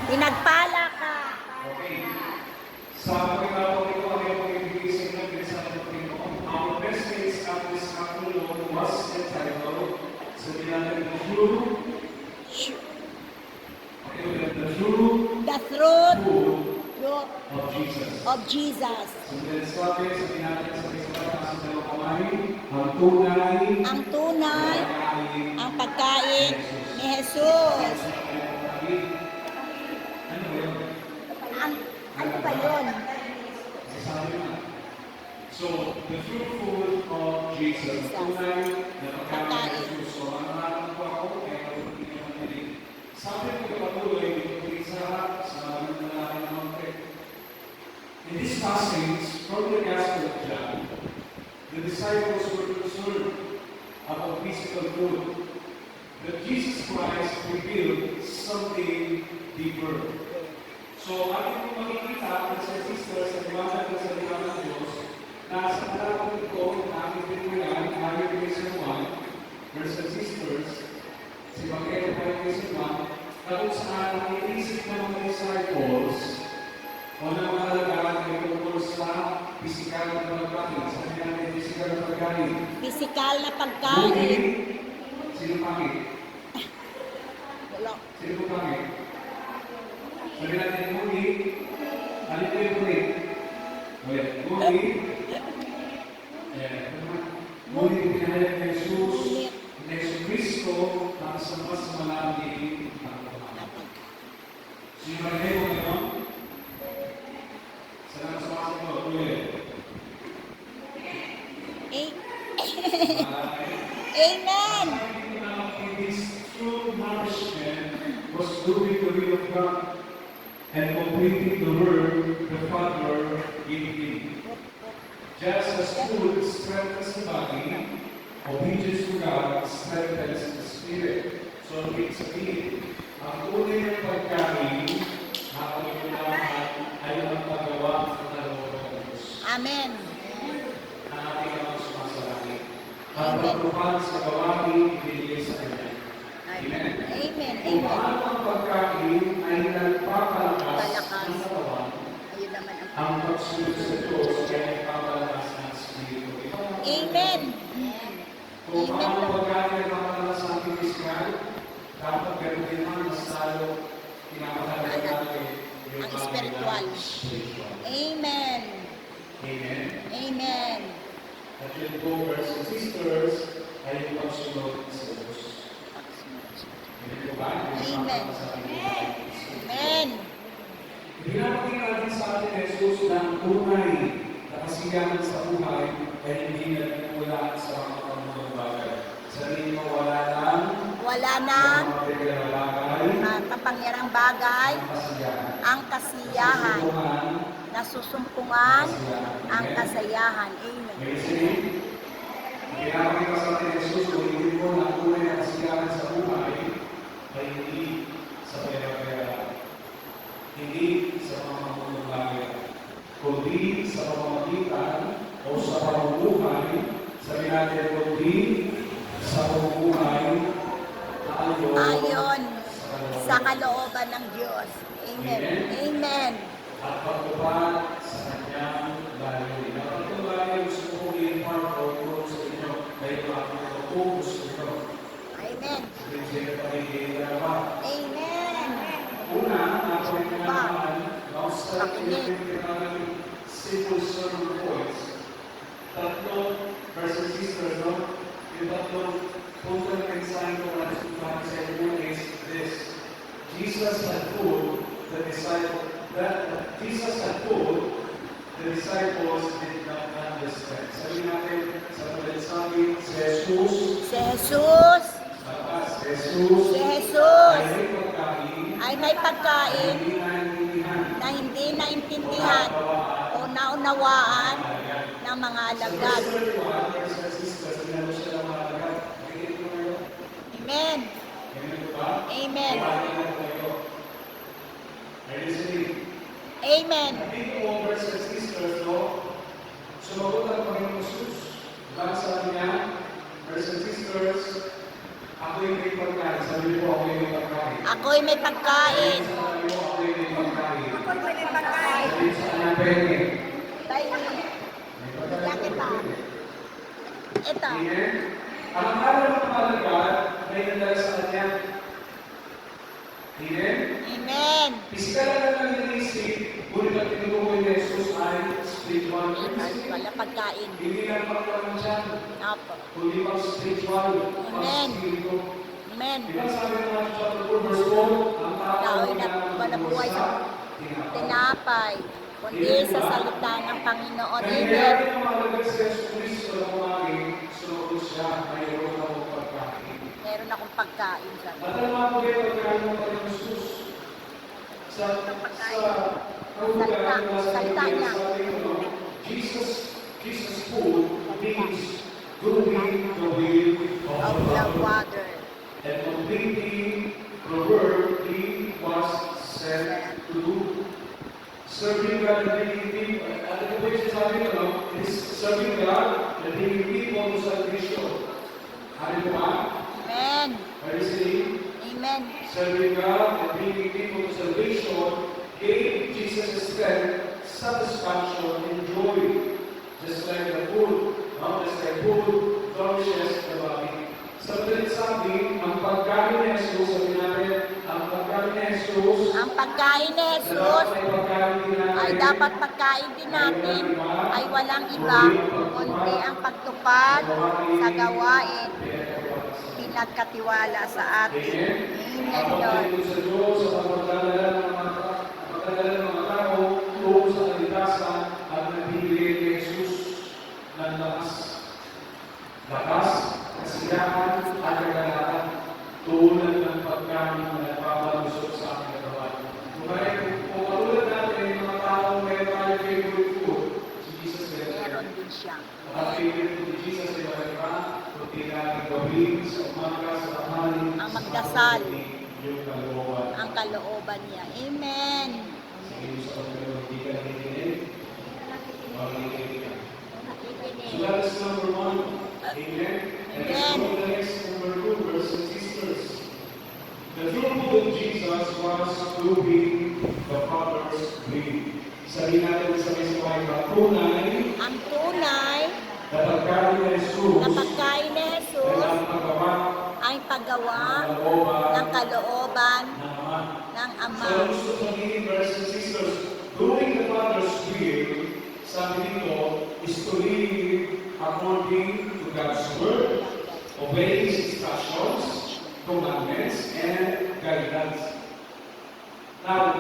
Pinagpala ka. Okay. Sa pagkakataon ito, ay ako ibigay sa inyo din sa Panginoon. Our message at this afternoon was entitled, sabi natin, The True Food of Jesus. So, let's start with, sabi natin sa isang dalawang kamay, ang tunay, Ang pagkain ni Jesus. Ano ba yun? So, the true food of Jesus. Tunay na pagkain ni Jesus. So, ang naman po ako, kaya ako hindi naman piling. Sabi ko kapatuloy, dito sa mga lalaki ng mga. In this passage, from the Gospel of John, the disciples were concerned about physical food. But Jesus Christ revealed something deeper. So, ating kong makikita at sa sisters at iwanan ng salita ng Diyos na sa talapag ito na aking pinuyan, ayon kay San Juan, brothers and sisters, si Bangkero ayon kay San Juan, na kung saan ang inisip ng mga disciples o ng mga alagaan ay tungkol sa pisikal na pagkain. Sabi natin, pisikal na pagkain. Pisikal na pagkain. Sino pangit? Wala. Sino pangit? Sabi natin, muli, alin ko yung muli? Muli, muli, pinahayag ni Jesus, ni Jesus Cristo, na sa mas malalim ang pagkakas. Sino ba kayo ngayon? Salamat sa mga sa muli. Amen. This true nourishment was doing the will of God and completing the work the Father gave him. Just as food strengthens the body, obedience to God strengthens the spirit. So ibig sabihin, ang tunay ng pagkain na pagkulahan ay ang paggawa ng kalooban ng Diyos. Amen. Na ating ang sumasalangit. Ang pagkuhan sa gawain ibinigay sa Kanya. Amen. Amen. Kung Amen. paano ang pagkain ay nagpapalakas ng katawan, Ayun naman ang pagsunod sa Diyos ay nagpapalakas ng Espiritu. Amen. Kung paano ang pagkain ay nagpapalakas ng ating pisikal, dapat gano'n din naman mas lalo pinapahalaga natin yung Ang spiritual. Amen. Amen. Amen. At yun po, brothers and sisters, ay yung pagsunod sa Diyos. Hindi po ba? Amen. Amen. Pinapakita natin sa atin Jesus na ang tunay na kasiyahan sa buhay ay hindi nagmula sa mga pangulong bagay. Sabihin mo, wala lang Wala sa nang mga material na bagay kapangyarang bagay ang kasiyahan. ang kasiyahan. Susungan Nasusumpungan ang kasayahan. Amen. Amazing. Pinapakita sa atin Jesus kung hindi mo na tunay na kasiyahan sa buhay ay hindi sa pera-pera. Hindi sa mga pangulong bagay. Kundi sa pamamagitan o sa pamumuhay, sabi natin, kundi sa pamumuhay Ayon sa kalooban ng Diyos. Amen. Amen. at pagtupad sa kanyang layunin. At ito bagay gusto ko i-impart o turo sa inyo dahil bakit ito po gusto nyo. Amen. Sabihin sila pagiging dalawa. Amen. Una, ako ay pinanaman, outside yung pinanaman simple sermon points. Tatlong verses sisters, no? Yung tatlong punto ng mensahe ko na tutupahan sa inyo is this. Jesus had told the disciples did not understand. Sabi natin sa pagkasabi, si Jesus, Si Jesus si Jesus ay may pagkain ay may pagkain na hindi na naintindihan hindi naintindihan o naunawaan ng mga alagad. Amen. Amen. Amen. Sumagot ang Panginoon Jesus. Diba sabi niya, brothers and sisters, ako'y may pagkain. Sabi niyo po, ako'y may pagkain. Ako'y may pagkain. Sabi mo, ako'y pwede. Bye. Bigyan kita. Ito. Amen? Ang akala ng kapalagan ay nadala sa kanya. Amen? Amen. Pisikal na lang iniisip, ngunit ang tinutukoy ni Jesus ay spiritual. Ay, wala pagkain. Hindi lang pagkaman siya, Opo. kundi pang spiritual, pang Amen. spirito. Amen. Diba sabi ng Matthew chapter 4 verse 4, ang tao Tao ay ay nabuhay sa tinapay. tinapay, kundi sa salita ng Panginoon. Kaya Amen. kaya yung mahalaga sa Yesu Cristo na kumagin, sunod siya, mayroon akong pagkain. Meron akong pagkain sa At ang mga pagkain pagkain ng Panginoon Jesus, sa kahugaran na sa Salita niya. Jesus food means doing the will of of the God. water. And completing the work he was sent to do. Serving God and bringing people. At ito po yung sinasabi ko, no? It is serving God and bringing people to salvation. Ano po ba? Amen. Are you listening? Amen. Serving God and bringing people to salvation gave Jesus strength, satisfaction, and joy. Just like the food, no? Just like food nourishes the body. Sa madaling sabi, ang pagkain ni Jesus, sabi natin, ang pagkain ni Jesus, Ang pagkain ni Jesus ay dapat pagkain din natin ay walang iba kundi ang pagtupad sa gawain pinagkatiwala sa atin. Amen, Lord. sa Diyos sa pagdadala ng mga tao tungo sa kaligtasan at nagbibigay ni Jesus ng lakas, kasiyahan at kagalakan tulad ng pagkain na nagpapalusot sa aking katawan. Kung katulad natin yung mga tao may tayo favorite food, si Jesus Meron din siya. ang favorite food ni Jesus ay wala kundi natin gawin sa umaga sa tanghali Ang magdasal. yung kalooban. Ang kalooban niya. Amen. Sige, sa pagkakas, hindi ka nakikinig. Makikinig ka. So Nakikinig. that is number 1. Amen. And let's go to the next number 2, verse and sisters. The true food of Jesus was doing the Father's will. Sabi natin sa may saway na tunay Ang tunay na pagkain ni Jesus na pagkain ni ay Jesus ang paggawa ay paggawa ng kalooban ng kalooban ng Ama. ng Ama. So, gusto sabihin, brothers and sisters, doing the Father's will, sabi dito, is to live according to God's Word, obey His instructions, commandments, and guidance. Now,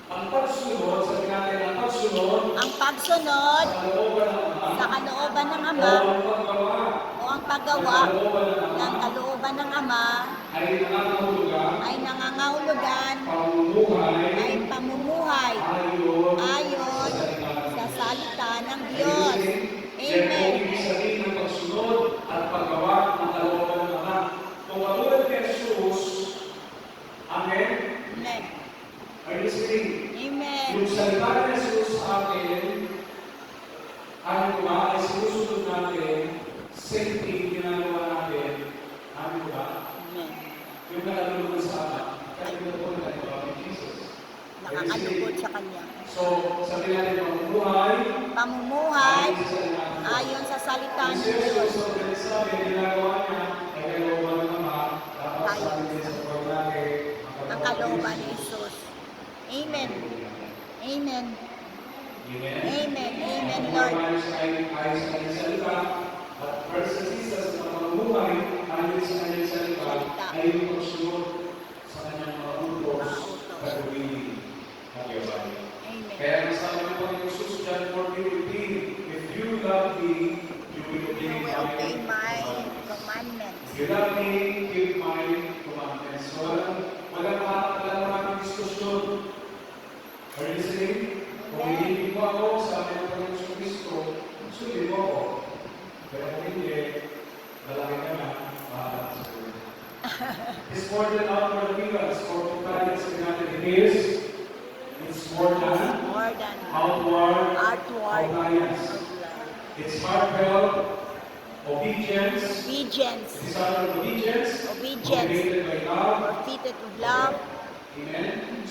ang pagsunod, sabi natin, ang pagsunod Ang pagsunod sa kalooban ng Ama, sa kalooban ng o Ama ang paggawa o ang paggawa ng kalooban ng Ama, ng kalooban ng Ama ay nangangahulugan, ay nangangahulugan pamumuhay, ay pamumuhay ayon ayon sa salita ng Diyos. Yan po Amen. ibig sabihin ng pagsunod at paggawa ng kalooban ng Ama. Kung katulad ni Jesus, Amen? Amen. Are you listening? Amen. Yung salita ni Jesus sa akin, ano ba, ay sinusunod natin, same thing ginagawa natin, ano ba? Amen. Yung nakalulunod sa Ama, kaya ito po nagagawa ni Jesus. Nakakalugod sa Kanya. So, sabi natin, pamumuhay, Pamumuhay ayon sa salita ng Diyos. ayon sa salita ng Si Jesus, Diyos. so sabi, ginagawa niya, ay kalooban ng Ama, dapat Tayo. sabi din sa buhay natin, Ang kalooban ni Jesus. Amen. Amen. Amen. Amen. Amen, Ang Lord. buhay sa kanyang salita, at first and sisters, na pamumuhay, ayon sa kanyang salita, ay yung pagsunod sa kanyang mga utos, gagawin ng Diyos. Amen. Kaya ang sabi ng Panginoon Jesus, John 14:15, if you love me, you will obey You will obey my commandments. If you love me, keep my commandments. So, walang maraming diskusyon. Are you listening? Kung hindi mo ako, sabi ng Panginoon sa Kristo, sundin mo ako. Pero kung hindi, lalaki ka na, bahala sa buhay. It's more than outward appearance. For compliance with God, it is. It's more than More than outward outward compliance. It's heartfelt obedience. obedience. It is out of obedience. Obedience. Motivated by love. Or fitted with love. Amen.